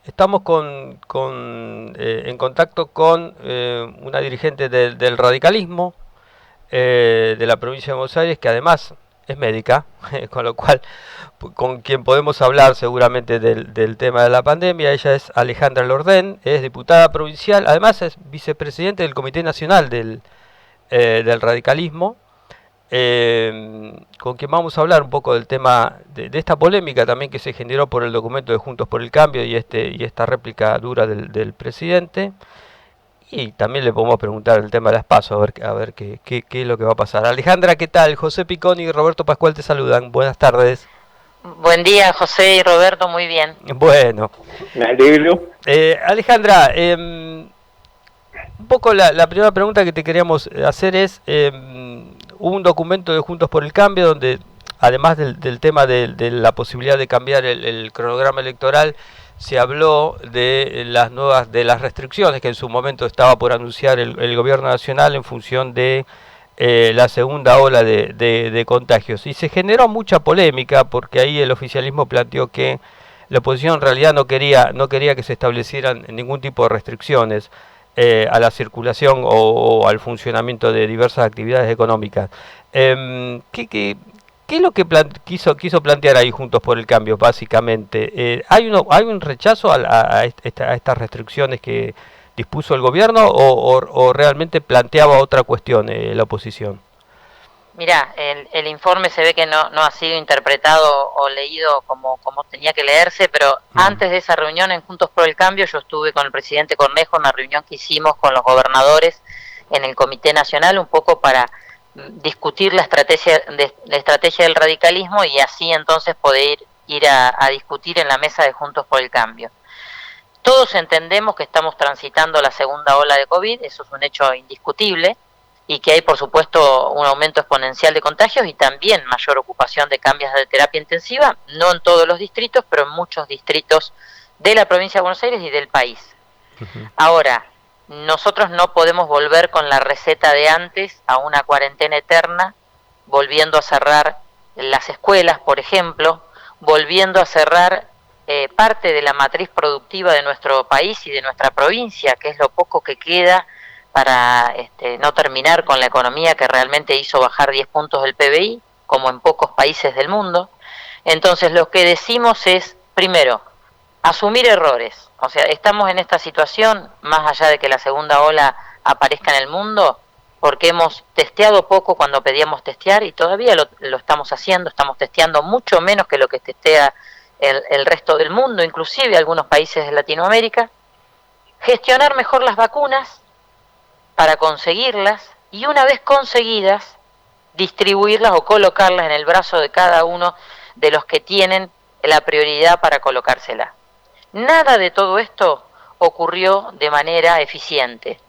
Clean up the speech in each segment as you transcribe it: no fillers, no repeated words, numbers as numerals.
estamos en contacto con una dirigente del radicalismo de la provincia de Buenos Aires, que además es médica, con lo cual con quien podemos hablar seguramente del tema de la pandemia. Ella es Alejandra Lordén, es diputada provincial, además es vicepresidente del Comité Nacional del Radicalismo, con quien vamos a hablar un poco del tema de esta polémica también que se generó por el documento de Juntos por el Cambio y esta réplica dura del presidente. Y también le podemos preguntar el tema de las PASO, a ver qué es lo que va a pasar. Alejandra, ¿qué tal? José Picón y Roberto Pascual te saludan. Buenas tardes. Buen día, José y Roberto, muy bien. Bueno. Me alegro. Alejandra, un poco la primera pregunta que te queríamos hacer es, hubo un documento de Juntos por el Cambio donde, además del tema de la posibilidad de cambiar el cronograma electoral, se habló de las restricciones que en su momento estaba por anunciar el gobierno nacional en función de la segunda ola de contagios. Y se generó mucha polémica porque ahí el oficialismo planteó que la oposición en realidad no quería que se establecieran ningún tipo de restricciones a la circulación o al funcionamiento de diversas actividades económicas. ¿Qué es lo que quiso plantear ahí Juntos por el Cambio, básicamente? ¿Hay un rechazo a estas restricciones que dispuso el gobierno o realmente planteaba otra cuestión la oposición? Mirá, el informe se ve que no ha sido interpretado o leído como tenía que leerse, pero antes de esa reunión en Juntos por el Cambio yo estuve con el presidente Cornejo en una reunión que hicimos con los gobernadores en el Comité Nacional, un poco para discutir la estrategia del radicalismo y así entonces poder ir a discutir en la mesa de Juntos por el Cambio. Todos entendemos que estamos transitando la segunda ola de COVID, eso es un hecho indiscutible, y que hay por supuesto un aumento exponencial de contagios y también mayor ocupación de cambios de terapia intensiva, no en todos los distritos, pero en muchos distritos de la provincia de Buenos Aires y del país. Ahora, nosotros no podemos volver con la receta de antes a una cuarentena eterna, volviendo a cerrar las escuelas, por ejemplo, volviendo a cerrar parte de la matriz productiva de nuestro país y de nuestra provincia, que es lo poco que queda para no terminar con la economía que realmente hizo bajar 10 puntos del PBI, como en pocos países del mundo. Entonces lo que decimos es, primero, asumir errores. O sea, estamos en esta situación, más allá de que la segunda ola aparezca en el mundo, porque hemos testeado poco cuando pedíamos testear y todavía lo estamos haciendo, estamos testeando mucho menos que lo que testea el resto del mundo, inclusive algunos países de Latinoamérica. Gestionar mejor las vacunas para conseguirlas y una vez conseguidas, distribuirlas o colocarlas en el brazo de cada uno de los que tienen la prioridad para colocársela. Nada de todo esto ocurrió de manera eficiente.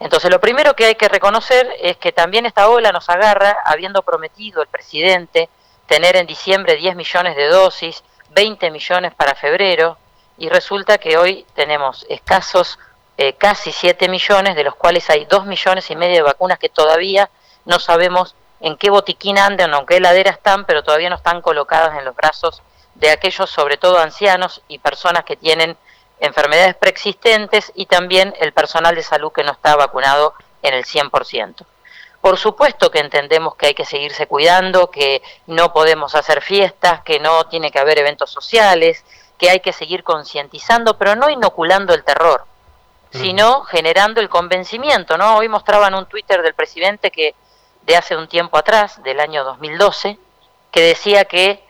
Entonces lo primero que hay que reconocer es que también esta ola nos agarra habiendo prometido el presidente tener en diciembre 10 millones de dosis, 20 millones para febrero, y resulta que hoy tenemos escasos casi 7 millones, de los cuales hay 2 millones y medio de vacunas que todavía no sabemos en qué botiquín andan o en qué heladera están, pero todavía no están colocadas en los brazos de aquellos, sobre todo ancianos y personas que tienen enfermedades preexistentes y también el personal de salud que no está vacunado en el 100%. Por supuesto que entendemos que hay que seguirse cuidando, que no podemos hacer fiestas, que no tiene que haber eventos sociales, que hay que seguir concientizando, pero no inoculando el terror, sino generando el convencimiento, ¿no? Hoy mostraban un Twitter del presidente que de hace un tiempo atrás, del año 2012, que decía que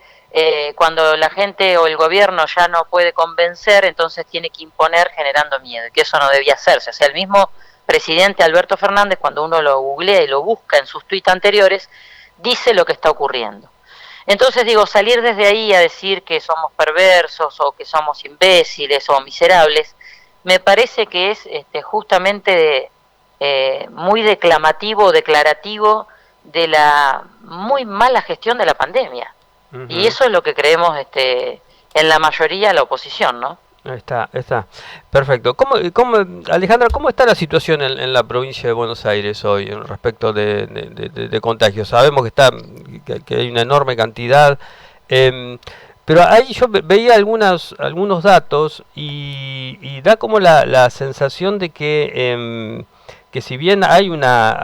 cuando la gente o el gobierno ya no puede convencer, entonces tiene que imponer generando miedo, y que eso no debía hacerse. O sea, el mismo presidente Alberto Fernández, cuando uno lo googlea y lo busca en sus tuits anteriores, dice lo que está ocurriendo. Entonces digo, salir desde ahí a decir que somos perversos o que somos imbéciles o miserables, me parece que es justamente muy declamativo, declarativo de la muy mala gestión de la pandemia. Y eso es lo que creemos en la mayoría de la oposición, ¿no? Está. Perfecto. Alejandra, ¿cómo está la situación en la provincia de Buenos Aires hoy respecto de contagios? Sabemos que hay una enorme cantidad. Pero ahí yo veía algunos datos y da como la sensación de que si bien hay una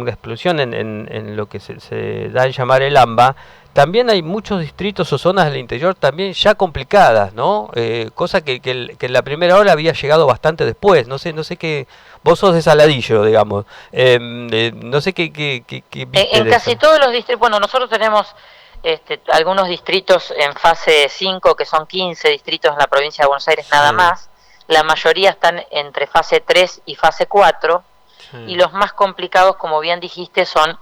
explosión en lo que se da a llamar el AMBA, también hay muchos distritos o zonas del interior también ya complicadas, ¿no? Cosa que en la primera hora había llegado bastante después. No sé qué. Vos sos de Saladillo, digamos. No sé qué viste En de casi eso. todos los distritos, bueno, nosotros tenemos algunos distritos en fase 5 que son 15 distritos en la provincia de Buenos Aires nada Sí, más. La mayoría están entre fase 3 y fase 4 y sí, los más complicados, como bien dijiste, son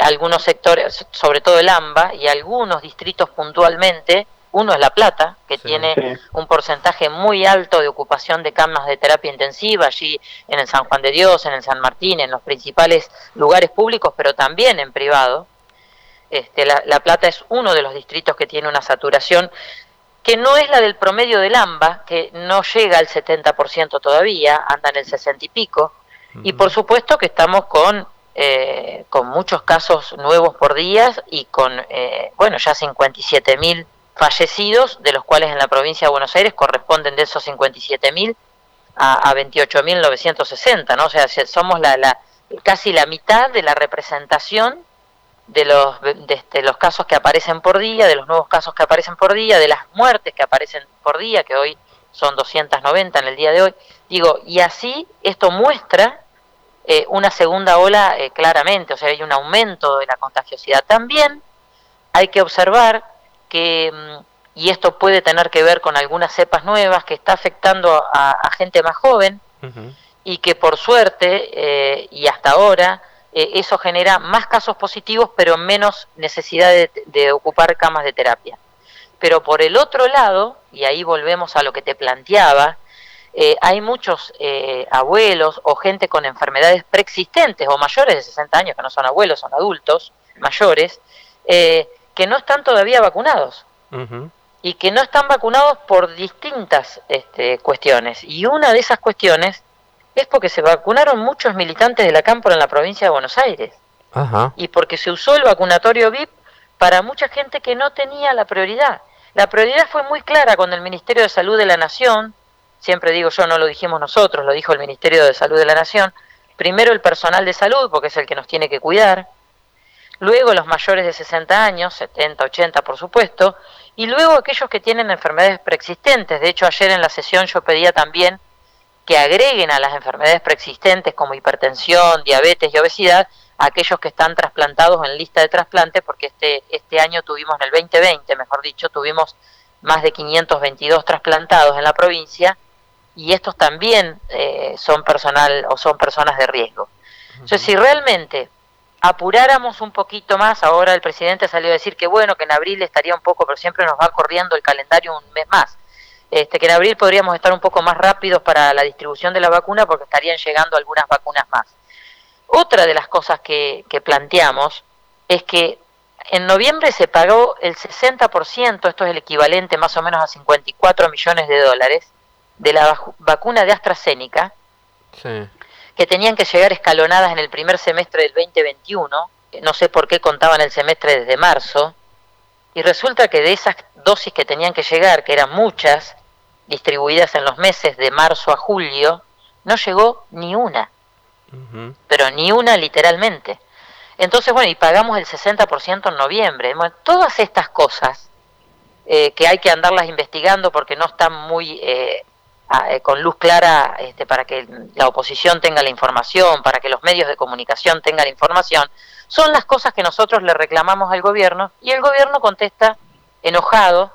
algunos sectores, sobre todo el AMBA y algunos distritos puntualmente. Uno es La Plata, que sí. tiene un porcentaje muy alto de ocupación de camas de terapia intensiva, allí en el San Juan de Dios, en el San Martín, en los principales lugares públicos, pero también en privado. La Plata es uno de los distritos que tiene una saturación que no es la del promedio del AMBA, que no llega al 70% todavía, anda en el 60 y pico, y por Ujú. supuesto que estamos con muchos casos nuevos por día y con, bueno, ya 57.000 fallecidos, de los cuales en la provincia de Buenos Aires corresponden de esos 57.000 a 28.960, ¿no? O sea, somos casi la mitad de la representación de los casos que aparecen por día, de los nuevos casos que aparecen por día, de las muertes que aparecen por día, que hoy son 290 en el día de hoy. Digo, y así esto muestra una segunda ola claramente, o sea, hay un aumento de la contagiosidad. También hay que observar que, y esto puede tener que ver con algunas cepas nuevas, que está afectando a gente más joven, Ujú. y que por suerte y hasta ahora eso genera más casos positivos pero menos necesidad de ocupar camas de terapia. Pero por el otro lado, y ahí volvemos a lo que te planteaba, hay muchos abuelos o gente con enfermedades preexistentes o mayores de 60 años, que no son abuelos, son adultos mayores, que no están todavía vacunados Ujú. y que no están vacunados por distintas cuestiones. Y una de esas cuestiones es porque se vacunaron muchos militantes de la Cámpora en la provincia de Buenos Aires Ajá. y porque se usó el vacunatorio VIP para mucha gente que no tenía la prioridad. La prioridad fue muy clara cuando el Ministerio de Salud de la Nación, siempre digo yo, no lo dijimos nosotros, lo dijo el Ministerio de Salud de la Nación, primero el personal de salud, porque es el que nos tiene que cuidar, luego los mayores de 60 años, 70, 80 por supuesto, y luego aquellos que tienen enfermedades preexistentes. De hecho, ayer en la sesión yo pedía también que agreguen a las enfermedades preexistentes como hipertensión, diabetes y obesidad a aquellos que están trasplantados en lista de trasplante, porque este año tuvimos, en el 2020, mejor dicho, tuvimos más de 522 trasplantados en la provincia, y estos también son personal o son personas de riesgo. Entonces, Ujú. si realmente apuráramos un poquito más, ahora el presidente salió a decir que bueno, que en abril estaría un poco, pero siempre nos va corriendo el calendario un mes más, que en abril podríamos estar un poco más rápidos para la distribución de la vacuna porque estarían llegando algunas vacunas más. Otra de las cosas que planteamos es que en noviembre se pagó el 60%, esto es el equivalente más o menos a 54 millones de dólares, de la vacuna de AstraZeneca, Sí. que tenían que llegar escalonadas en el primer semestre del 2021, no sé por qué contaban el semestre desde marzo, y resulta que de esas dosis que tenían que llegar, que eran muchas, distribuidas en los meses de marzo a julio, no llegó ni una, Ujú. pero ni una literalmente. Entonces, bueno, y pagamos el 60% en noviembre. Bueno, todas estas cosas que hay que andarlas investigando porque no están muy con luz clara para que la oposición tenga la información, para que los medios de comunicación tengan la información, son las cosas que nosotros le reclamamos al gobierno y el gobierno contesta enojado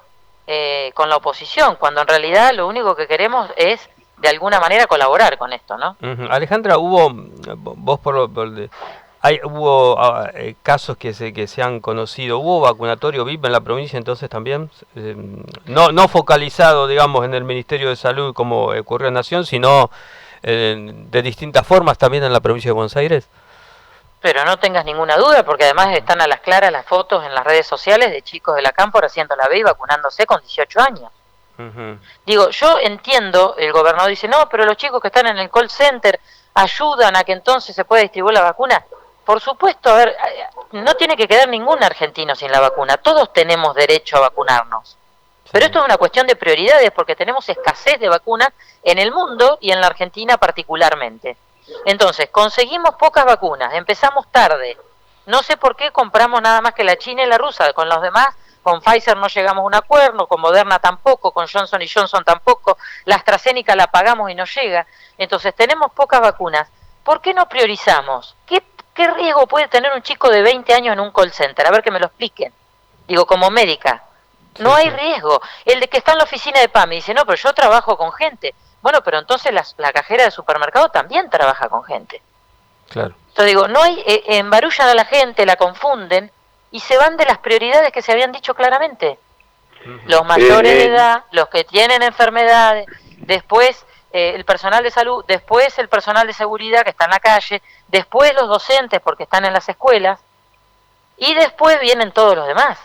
con la oposición, cuando en realidad lo único que queremos es de alguna manera colaborar con esto, ¿no? Ujú. Alejandra, vos hubo casos que se han conocido, hubo vacunatorio VIP en la provincia entonces también, no focalizado, digamos, en el Ministerio de Salud como ocurrió en Nación, sino de distintas formas también en la provincia de Buenos Aires. Pero no tengas ninguna duda, porque además están a las claras las fotos en las redes sociales de chicos de la Cámpora haciendo la B y vacunándose con 18 años. Ujú. Digo, yo entiendo, el gobernador dice, no, pero los chicos que están en el call center ayudan a que entonces se pueda distribuir la vacuna. por supuesto, a ver, no tiene que quedar ningún argentino sin la vacuna. Todos tenemos derecho a vacunarnos. Pero esto es una cuestión de prioridades porque tenemos escasez de vacunas en el mundo y en la Argentina particularmente. Entonces, conseguimos pocas vacunas, empezamos tarde. No sé por qué compramos nada más que la china y la rusa. Con los demás, con Pfizer no llegamos a un acuerdo, con Moderna tampoco, con Johnson y Johnson tampoco. La AstraZeneca la pagamos y no llega. Entonces, tenemos pocas vacunas. ¿Por qué no priorizamos? ¿Qué riesgo puede tener un chico de 20 años en un call center? A ver que me lo expliquen. Digo, como médica. No hay riesgo. El de que está en la oficina de PAMI dice, no, pero yo trabajo con gente. Bueno, pero entonces la cajera de supermercado también trabaja con gente. Claro. Entonces digo, no hay, embarullan a la gente, la confunden y se van de las prioridades que se habían dicho claramente. Los mayores de edad, los que tienen enfermedades, después el personal de salud, después el personal de seguridad que está en la calle, después los docentes porque están en las escuelas y después vienen todos los demás.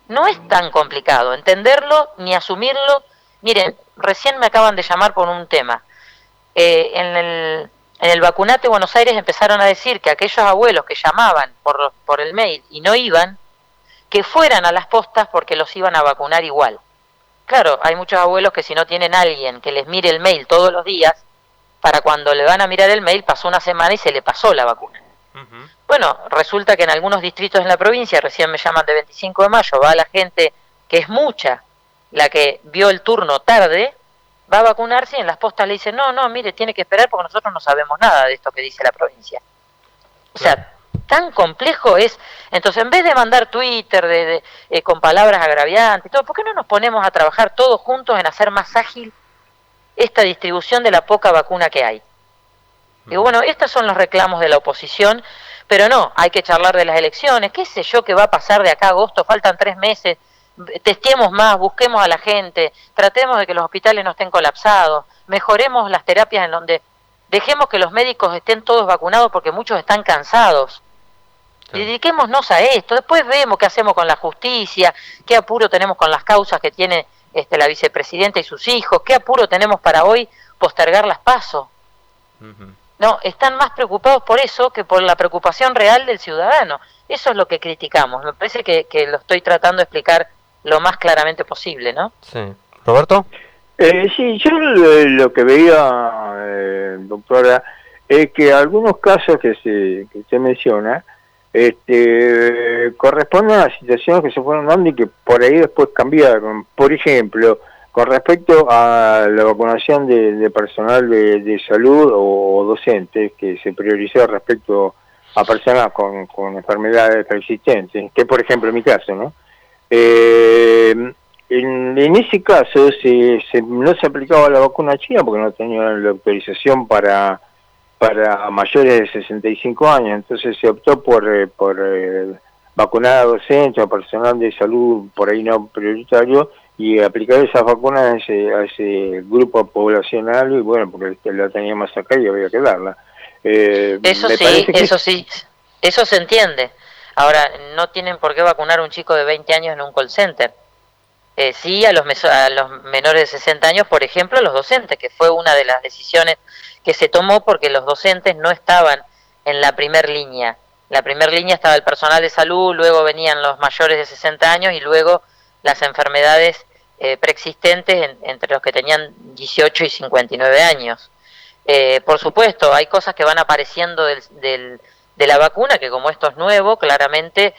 No es tan complicado entenderlo ni asumirlo. Miren, recién me acaban de llamar por un tema. En el Vacunate Buenos Aires empezaron a decir que aquellos abuelos que llamaban por el mail y no iban, que fueran a las postas porque los iban a vacunar igual. Claro, hay muchos abuelos que si no tienen alguien que les mire el mail todos los días, para cuando le van a mirar el mail pasó una semana y se le pasó la vacuna. Bueno, resulta que en algunos distritos en la provincia, recién me llaman de 25 de mayo, va la gente, que es mucha, la que vio el turno tarde, va a vacunarse y en las postas le dicen, no, mire, tiene que esperar porque nosotros no sabemos nada de esto que dice la provincia. O sea, tan complejo es. Entonces, en vez de mandar Twitter con palabras agraviantes y todo, ¿por qué no nos ponemos a trabajar todos juntos en hacer más ágil esta distribución de la poca vacuna que hay? Digo, bueno, estos son los reclamos de la oposición, pero no, hay que charlar de las elecciones, qué sé yo qué va a pasar de acá a agosto, faltan 3 meses, testeemos más, busquemos a la gente, tratemos de que los hospitales no estén colapsados, mejoremos las terapias en donde, dejemos que los médicos estén todos vacunados porque muchos están cansados. Sí. Dediquémonos a esto, después vemos qué hacemos con la justicia, qué apuro tenemos con las causas que tiene la vicepresidenta y sus hijos, qué apuro tenemos para hoy postergar las PASO. No, están más preocupados por eso que por la preocupación real del ciudadano. Eso es lo que criticamos. Me parece que lo estoy tratando de explicar lo más claramente posible, ¿no? Sí. ¿Roberto? Sí, yo lo que veía, doctora, es que algunos casos que usted menciona corresponden a situaciones que se fueron dando y que por ahí después cambiaron. Por ejemplo, con respecto a la vacunación de personal de salud o docentes, que se priorizó respecto a personas con enfermedades preexistentes, que por ejemplo en mi caso, ¿no? En ese caso no se aplicaba la vacuna china porque no tenían la autorización para mayores de 65 años, entonces se optó por vacunar a docentes o personal de salud por ahí no prioritario y aplicar esas vacunas a ese grupo poblacional, y bueno, porque la teníamos acá y había que darla. Eso sí, eso se entiende. Ahora, no tienen por qué vacunar a un chico de 20 años en un call center. Sí, a los menores de 60 años, por ejemplo, los docentes, que fue una de las decisiones que se tomó porque los docentes no estaban en la primer línea. En la primer línea estaba el personal de salud, luego venían los mayores de 60 años y luego las enfermedades preexistentes entre los que tenían 18 y 59 años. Por supuesto, hay cosas que van apareciendo de la vacuna, que como esto es nuevo, claramente,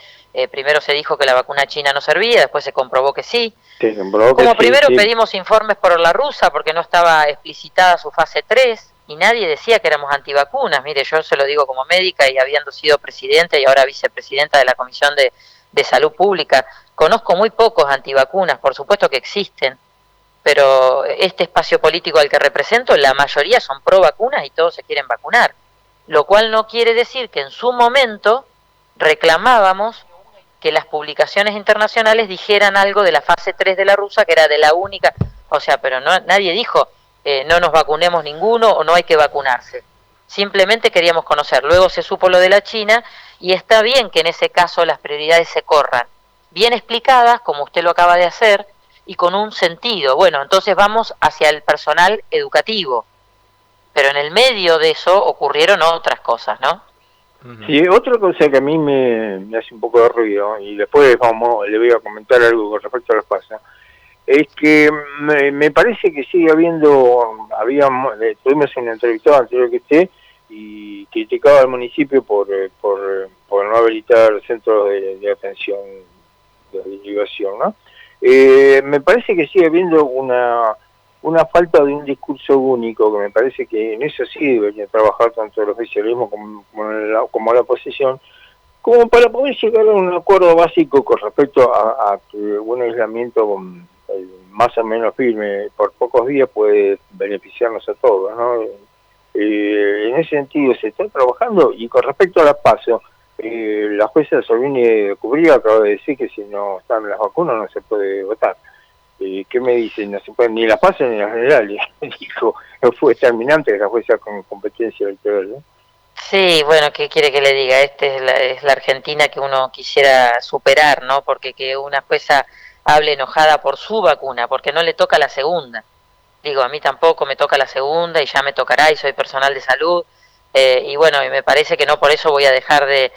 primero se dijo que la vacuna china no servía, después se comprobó que sí. Primero pedimos informes por la rusa porque no estaba explicitada su fase 3 y nadie decía que éramos antivacunas. Mire, yo se lo digo como médica y habiendo sido presidenta y ahora vicepresidenta de la Comisión de Salud Pública, conozco muy pocos antivacunas, por supuesto que existen, pero este espacio político al que represento, la mayoría son pro vacunas y todos se quieren vacunar, lo cual no quiere decir que en su momento reclamábamos que las publicaciones internacionales dijeran algo de la fase 3 de la rusa, que era de la única, o sea, pero nadie dijo no nos vacunemos ninguno o no hay que vacunarse. Simplemente queríamos conocer. Luego se supo lo de la China y está bien que en ese caso las prioridades se corran, bien explicadas, como usted lo acaba de hacer, y con un sentido. Bueno, entonces vamos hacia el personal educativo, pero en el medio de eso ocurrieron otras cosas, ¿no? Sí, otra cosa que a mí me hace un poco de ruido, y después le voy a comentar algo con respecto a los pasos, es que me parece que sigue tuvimos un entrevistado anterior que esté, y criticaba al municipio por no habilitar centros de atención de derivación, ¿no? Me parece que sigue habiendo una falta de un discurso único, que me parece que en eso sí debería trabajar tanto el oficialismo como la oposición, como para poder llegar a un acuerdo básico con respecto a que un aislamiento más o menos firme por pocos días puede beneficiarnos a todos, ¿no? En ese sentido se está trabajando. Y con respecto a las PASO, la jueza Solvini Cubría acaba de decir que si no están las vacunas no se puede votar. ¿Qué me dicen? No se puede ni las PASO ni las generales. Dijo, fue determinante la jueza con competencia electoral, ¿no? Sí, bueno, ¿qué quiere que le diga? Es la Argentina que uno quisiera superar, ¿no? Porque que una jueza hable enojada por su vacuna, porque no le toca la segunda. Digo, a mí tampoco me toca la segunda y ya me tocará y soy personal de salud. Y bueno, y me parece que no por eso voy a dejar de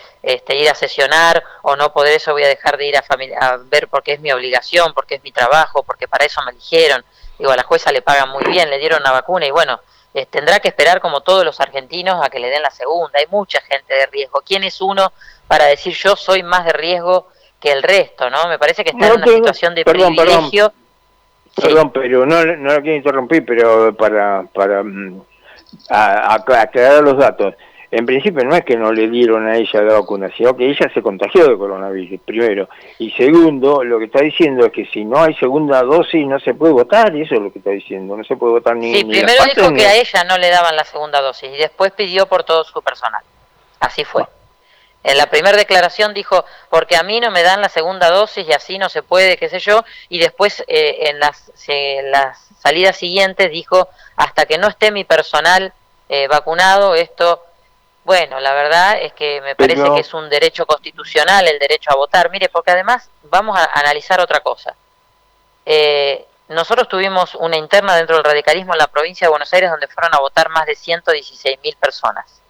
ir a sesionar, o no por eso voy a dejar de ir a ver, porque es mi obligación, porque es mi trabajo, porque para eso me eligieron. Digo, a la jueza le pagan muy bien, le dieron la vacuna y bueno, tendrá que esperar como todos los argentinos a que le den la segunda. Hay mucha gente de riesgo. ¿Quién es uno para decir yo soy más de riesgo que el resto, no? Me parece que está en una situación de privilegio. Perdón, pero no lo quiero interrumpir, pero para aclarar los datos. En principio no es que no le dieron a ella la vacuna, sino que ella se contagió de coronavirus, primero. Y segundo, lo que está diciendo es que si no hay segunda dosis no se puede votar, y eso es lo que está diciendo, no se puede votar ni... Sí, primero dijo que a ella no le daban la segunda dosis y después pidió por todo su personal. Así fue. En la primera declaración dijo, porque a mí no me dan la segunda dosis y así no se puede, qué sé yo, y después en las salidas siguientes dijo, hasta que no esté mi personal vacunado, esto... Bueno, la verdad es que me parece que es un derecho constitucional el derecho a votar. Mire, porque además vamos a analizar otra cosa. Nosotros tuvimos una interna dentro del radicalismo en la provincia de Buenos Aires donde fueron a votar más de 116.000 personas.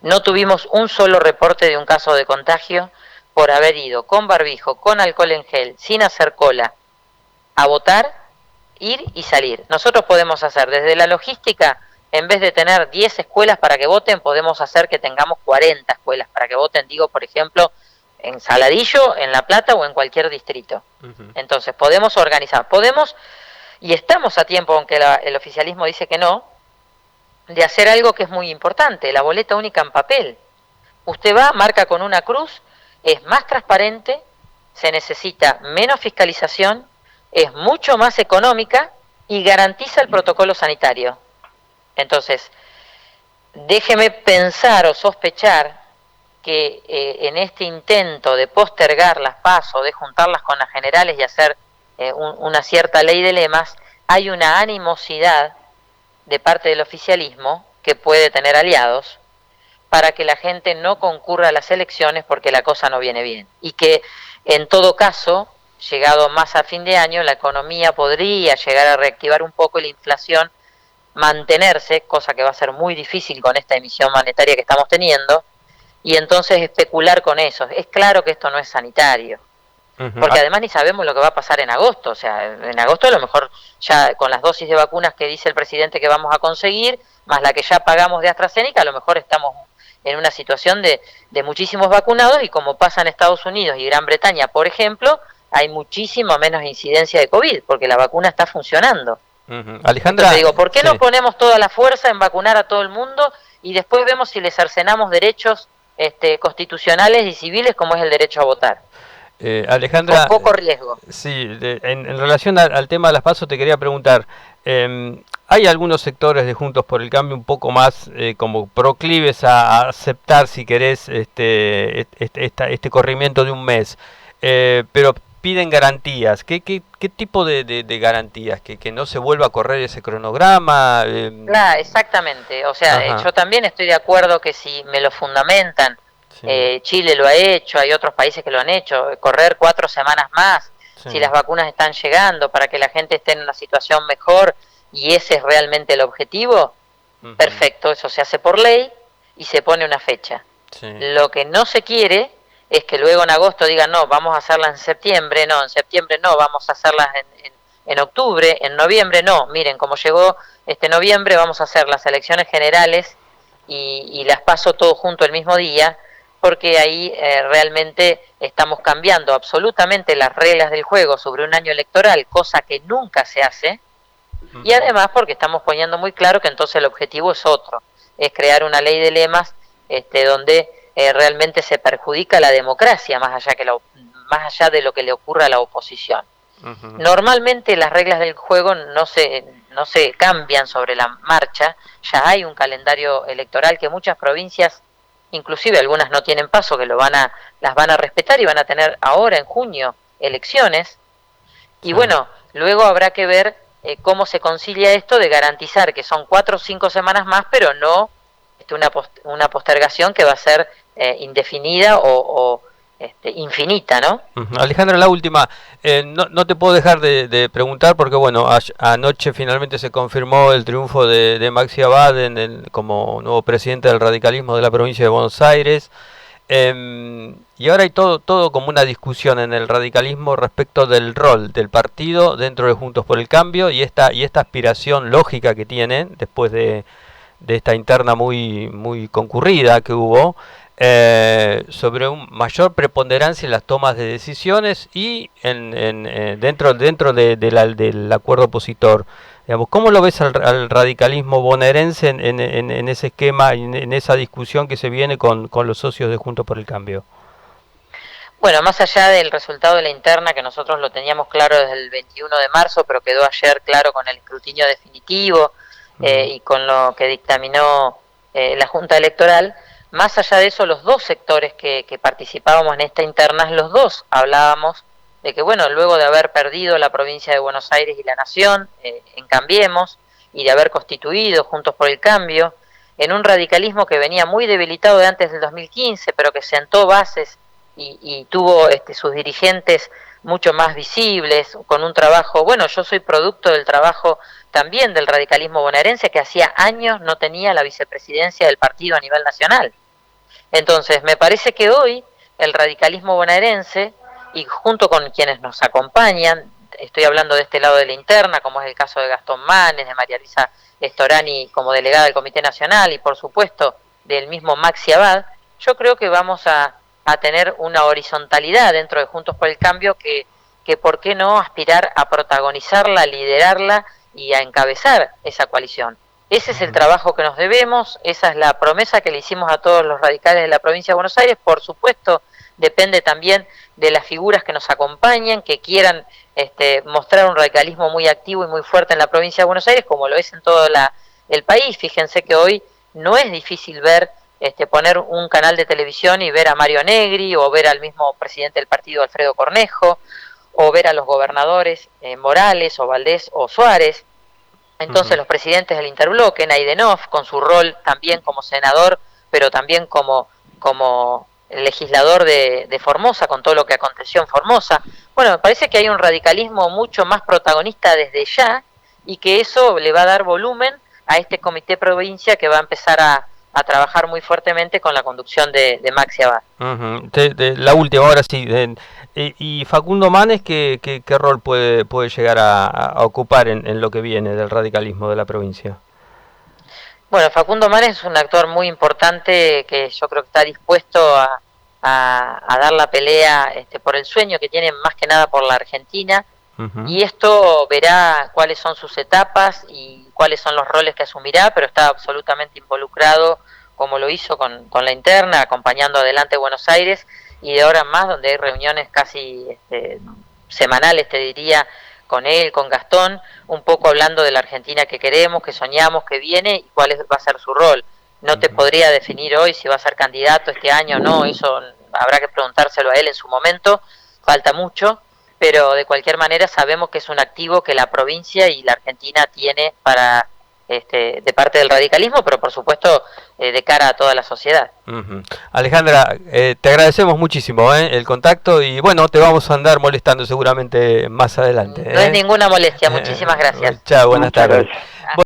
No tuvimos un solo reporte de un caso de contagio por haber ido con barbijo, con alcohol en gel, sin hacer cola, a votar, ir y salir. Nosotros podemos hacer desde la logística, en vez de tener 10 escuelas para que voten, podemos hacer que tengamos 40 escuelas para que voten, digo, por ejemplo, en Saladillo, en La Plata o en cualquier distrito. Entonces, podemos organizar, y estamos a tiempo, aunque el oficialismo dice que no, de hacer algo que es muy importante, la boleta única en papel. Usted va, marca con una cruz, es más transparente, se necesita menos fiscalización, es mucho más económica y garantiza el protocolo sanitario. Entonces, déjeme pensar o sospechar que en este intento de postergar las PASO, de juntarlas con las generales y hacer una cierta ley de lemas, hay una animosidad de parte del oficialismo que puede tener aliados para que la gente no concurra a las elecciones porque la cosa no viene bien. Y que en todo caso, llegado más a fin de año, la economía podría llegar a reactivar un poco y la inflación mantenerse, cosa que va a ser muy difícil con esta emisión monetaria que estamos teniendo, y entonces especular con eso. Es claro que esto no es sanitario, porque además ni sabemos lo que va a pasar en agosto. O sea, en agosto a lo mejor ya con las dosis de vacunas que dice el presidente que vamos a conseguir, más la que ya pagamos de AstraZeneca, a lo mejor estamos en una situación de muchísimos vacunados, y como pasa en Estados Unidos y Gran Bretaña, por ejemplo, hay muchísimo menos incidencia de COVID, porque la vacuna está funcionando. Alejandra, entonces digo, ¿por qué no ponemos toda la fuerza en vacunar a todo el mundo y después vemos si les cercenamos derechos constitucionales y civiles como es el derecho a votar? Alejandra, con poco riesgo. Sí, en relación al tema de las PASO te quería preguntar, hay algunos sectores de Juntos por el Cambio un poco más como proclives a aceptar, si querés, este corrimiento de un mes, pero piden garantías. ¿Qué tipo de garantías? ¿Que no se vuelva a correr ese cronograma? Claro, exactamente. O sea, yo también estoy de acuerdo que si me lo fundamentan, Chile lo ha hecho, hay otros países que lo han hecho, correr 4 semanas más, si las vacunas están llegando, para que la gente esté en una situación mejor, y ese es realmente el objetivo, perfecto, eso se hace por ley y se pone una fecha. Sí. Lo que no se quiere es que luego en agosto digan, no, vamos a hacerlas en septiembre, no, en septiembre no, vamos a hacerlas en octubre, en noviembre no. Miren, como llegó este noviembre, vamos a hacer las elecciones generales y las paso todo junto el mismo día, porque ahí realmente estamos cambiando absolutamente las reglas del juego sobre un año electoral, cosa que nunca se hace, y además porque estamos poniendo muy claro que entonces el objetivo es otro, es crear una ley de lemas donde realmente se perjudica la democracia más allá de lo que le ocurra a la oposición. Normalmente las reglas del juego no se cambian sobre la marcha, ya hay un calendario electoral que muchas provincias, inclusive algunas no tienen paso, que las van a respetar y van a tener ahora en junio elecciones, y bueno, luego habrá que ver cómo se concilia esto de garantizar que son 4 o 5 semanas más, pero no una postergación que va a ser indefinida o infinita, ¿no? Alejandra, la última, no te puedo dejar de preguntar porque bueno, anoche finalmente se confirmó el triunfo de Maxi Abad como nuevo presidente del radicalismo de la provincia de Buenos Aires, y ahora hay todo como una discusión en el radicalismo respecto del rol del partido dentro de Juntos por el Cambio y esta aspiración lógica que tienen después de esta interna muy concurrida que hubo, sobre un mayor preponderancia en las tomas de decisiones y dentro del acuerdo opositor. Digamos, ¿cómo lo ves al radicalismo bonaerense en ese esquema, en esa discusión que se viene con los socios de Juntos por el Cambio? Bueno, más allá del resultado de la interna, que nosotros lo teníamos claro desde el 21 de marzo, pero quedó ayer claro con el escrutinio definitivo y con lo que dictaminó la Junta Electoral, más allá de eso, los dos sectores que participábamos en esta interna, los dos hablábamos de que, bueno, luego de haber perdido la provincia de Buenos Aires y la Nación en Cambiemos, y de haber constituido Juntos por el Cambio, en un radicalismo que venía muy debilitado de antes del 2015, pero que sentó bases y tuvo sus dirigentes mucho más visibles, con un trabajo, bueno, yo soy producto del trabajo también del radicalismo bonaerense, que hacía años no tenía la vicepresidencia del partido a nivel nacional. Entonces, me parece que hoy el radicalismo bonaerense, y junto con quienes nos acompañan, estoy hablando de este lado de la interna, como es el caso de Gastón Manes, de María Luisa Storani como delegada del Comité Nacional, y por supuesto del mismo Maxi Abad, yo creo que vamos a tener una horizontalidad dentro de Juntos por el Cambio que por qué no aspirar a protagonizarla, a liderarla y a encabezar esa coalición. Ese es el trabajo que nos debemos, esa es la promesa que le hicimos a todos los radicales de la provincia de Buenos Aires. Por supuesto, depende también de las figuras que nos acompañan, que quieran mostrar un radicalismo muy activo y muy fuerte en la provincia de Buenos Aires, como lo es en todo el país. Fíjense que hoy no es difícil ver, poner un canal de televisión y ver a Mario Negri, o ver al mismo presidente del partido, Alfredo Cornejo, o ver a los gobernadores Morales, o Valdés, o Suárez. Entonces los presidentes del interbloque, Naidenov, con su rol también como senador, pero también como legislador de Formosa, con todo lo que aconteció en Formosa. Bueno, me parece que hay un radicalismo mucho más protagonista desde ya, y que eso le va a dar volumen a este comité provincia que va a empezar a trabajar muy fuertemente con la conducción de Maxi Abad. La última, ahora sí. ¿Y Facundo Manes qué rol puede llegar a ocupar en lo que viene del radicalismo de la provincia? Bueno, Facundo Manes es un actor muy importante que yo creo que está dispuesto a dar la pelea por el sueño que tiene, más que nada por la Argentina, y esto verá cuáles son sus etapas y cuáles son los roles que asumirá, pero está absolutamente involucrado, como lo hizo con la interna, acompañando adelante Buenos Aires, y de ahora en más, donde hay reuniones casi semanales, te diría, con él, con Gastón, un poco hablando de la Argentina que queremos, que soñamos, que viene, y cuál va a ser su rol. No te podría definir hoy si va a ser candidato este año o no, eso habrá que preguntárselo a él en su momento, falta mucho, pero de cualquier manera sabemos que es un activo que la provincia y la Argentina tiene para de parte del radicalismo, pero por supuesto de cara a toda la sociedad. Alejandra, te agradecemos muchísimo el contacto, y bueno, te vamos a andar molestando seguramente más adelante. No es ninguna molestia, muchísimas gracias. Chao, buenas tardes.